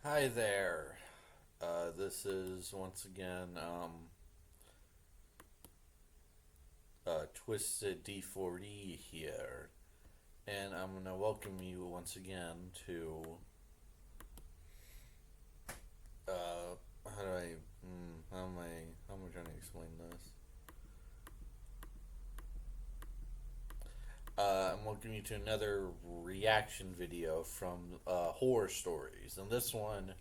Hi there. This is once again Twisted D4D here, and I'm gonna welcome you once again to how do I how am I trying to explain this? I'm welcoming you to another reaction video from horror stories, and this one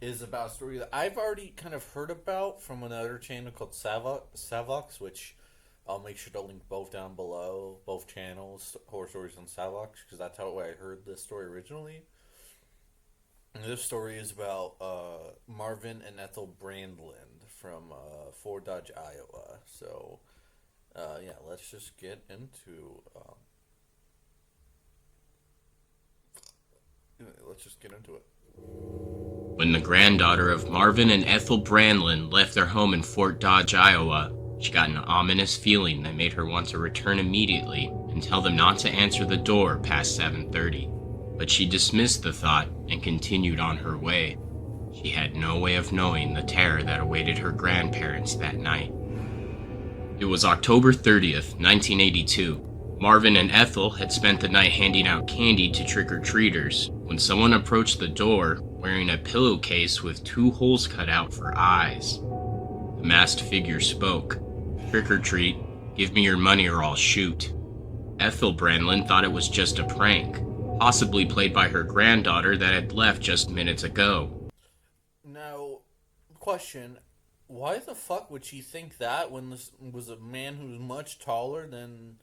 is about a story that I've already kind of heard about from another channel called Savox, which I'll make sure to link both down below, both channels, Horror Stories on Savox, because that's how I heard this story originally. And this story is about Marvin and Ethel Brandland from Fort Dodge, Iowa. So, yeah, let's just get into it. When the granddaughter of Marvin and Ethel Brandland left their home in Fort Dodge, Iowa, she got an ominous feeling that made her want to return immediately and tell them not to answer the door past 7:30. But she dismissed the thought and continued on her way. She had no way of knowing the terror that awaited her grandparents that night. It was October 30th, 1982. Marvin and Ethel had spent the night handing out candy to trick-or-treaters when someone approached the door wearing a pillowcase with two holes cut out for eyes. The masked figure spoke. "Trick or treat, give me your money or I'll shoot." Ethel Brandlin thought it was just a prank, possibly played by her granddaughter that had left just minutes ago. Now, question: why the fuck would she think that when this was a man who's much taller than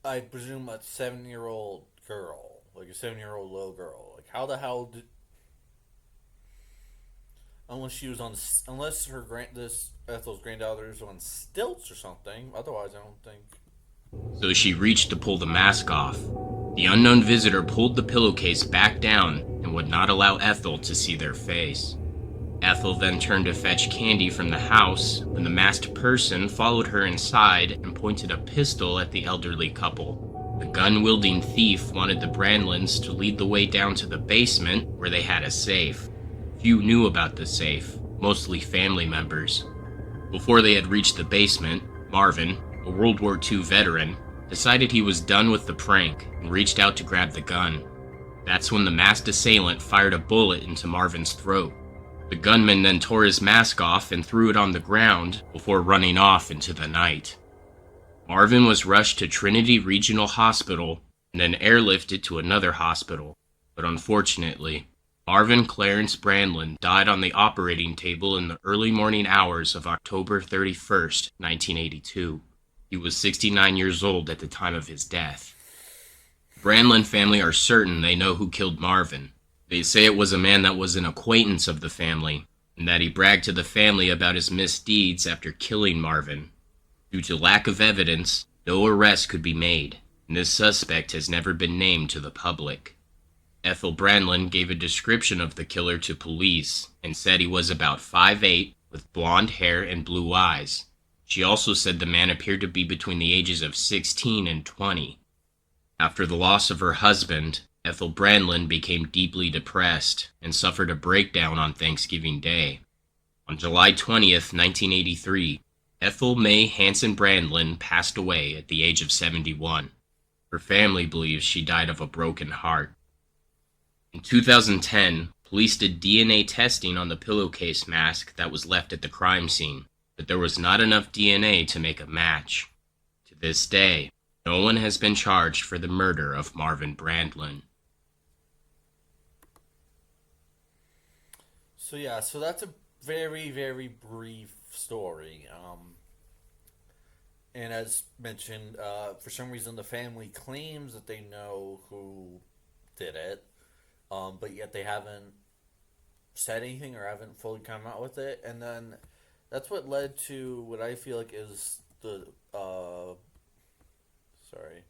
I presume a 7-year-old girl, like a 7-year-old little girl? Like, how the hell did? Unless she was on, unless this Ethel's granddaughter is on stilts or something. Otherwise, I don't think. So she reached to pull the mask off. The unknown visitor pulled the pillowcase back down and would not allow Ethel to see their face. Ethel then turned to fetch candy from the house when the masked person followed her inside and pointed a pistol at the elderly couple. The gun-wielding thief wanted the Brandlins to lead the way down to the basement where they had a safe. Few knew about the safe, mostly family members. Before they had reached the basement, Marvin, a World War II veteran, decided he was done with the prank and reached out to grab the gun. That's when the masked assailant fired a bullet into Marvin's throat. The gunman then tore his mask off and threw it on the ground before running off into the night. Marvin was rushed to Trinity Regional Hospital and then airlifted to another hospital, but unfortunately, Marvin Clarence Brandlin died on the operating table in the early morning hours of October 31st, 1982. He was 69 years old at the time of his death. The Brandlin family are certain they know who killed Marvin. They say it was a man that was an acquaintance of the family, and that he bragged to the family about his misdeeds after killing Marvin. Due to lack of evidence, no arrest could be made, and this suspect has never been named to the public. Ethel Brandlin gave a description of the killer to police and said he was about 5'8", with blonde hair and blue eyes. She also said the man appeared to be between the ages of 16 and 20. After the loss of her husband, Ethel Brandlin became deeply depressed and suffered a breakdown on Thanksgiving Day. On July 20th, 1983, Ethel May Hanson Brandlin passed away at the age of 71. Her family believes she died of a broken heart. In 2010, police did DNA testing on the pillowcase mask that was left at the crime scene, but there was not enough DNA to make a match. To this day, no one has been charged for the murder of Marvin Brandlin. So yeah, so that's a very very brief story. And as mentioned, for some reason the family claims that they know who did it, but yet they haven't said anything or haven't fully come out with it. And then that's what led to what I feel like is sorry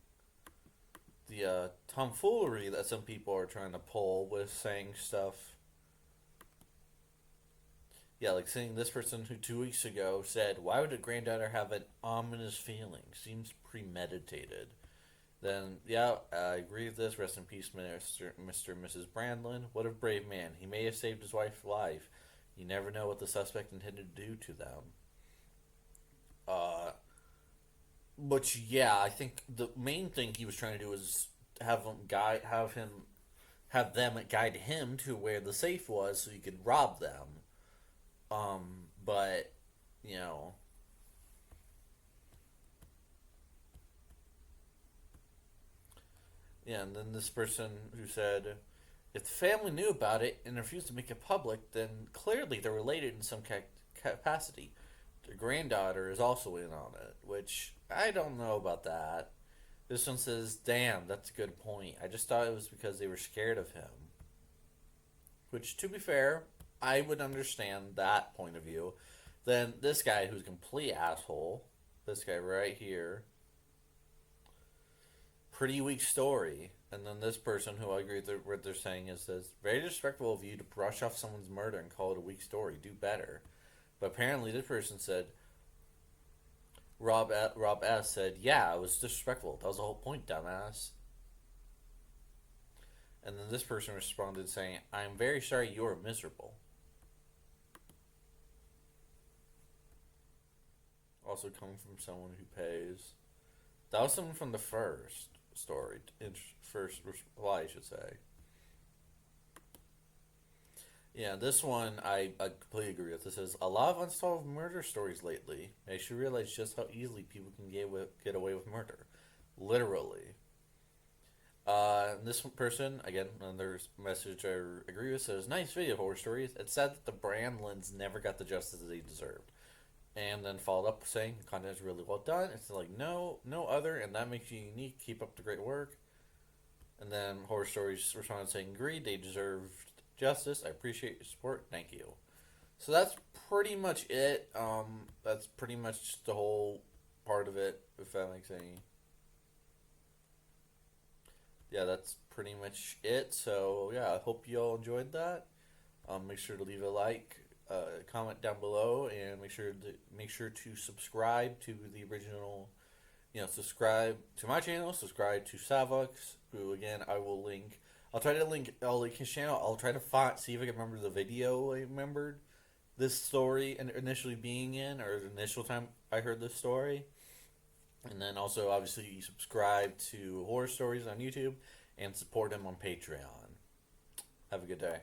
the tomfoolery that some people are trying to pull with saying stuff. Yeah, like saying this person who 2 weeks ago said, "Why would a granddaughter have an ominous feeling? Seems premeditated." Then, yeah, I agree with this. Rest in peace, Mr. and Mrs. Brandland. What a brave man. He may have saved his wife's life. You never know what the suspect intended to do to them. Uh, but yeah, I think the main thing he was trying to do was have them guide him to where the safe was, so he could rob them. But you know, yeah. And then this person who said, if the family knew about it and refused to make it public, then clearly they're related in some capacity. Their granddaughter is also in on it, which I don't know about that. This one says, damn, that's a good point. I just thought it was because they were scared of him. Which, to be fair, I would understand that point of view. Then this guy who's a complete asshole, this guy right here, pretty weak story. And then this person who I agree with what they're saying is says, very disrespectful of you to brush off someone's murder and call it a weak story. Do better. But apparently this person said, Rob S said, yeah, it was disrespectful. That was the whole point, dumbass. And then this person responded saying, I'm very sorry you're miserable. Also coming from someone who pays. That was someone from the first story, first reply, I should say. Yeah, this one I completely agree with. This is a lot of unsolved murder stories lately. Makes you realize just how easily people can get away with murder, literally. This person again, another message I agree with says, "Nice video horror stories. It's sad that the Brandlands never got the justice they deserved." And then followed up saying, "The content is really well done." It's like no other, and that makes you unique. Keep up the great work. And then horror stories responded saying, "Agreed. They deserved justice. I appreciate your support. Thank you." So that's pretty much it. That's pretty much the whole part of it. If that makes any. Yeah, that's pretty much it. So yeah, I hope you all enjoyed that. Make sure to leave a like, comment down below, and make sure to subscribe to the original. Subscribe to my channel. Subscribe to Savux, who again I will link. I'll link his channel. I'll try to see if I can remember the video I remembered this story and initially being in, or the initial time I heard this story. And then also, obviously, you subscribe to Horror Stories on YouTube and support him on Patreon. Have a good day.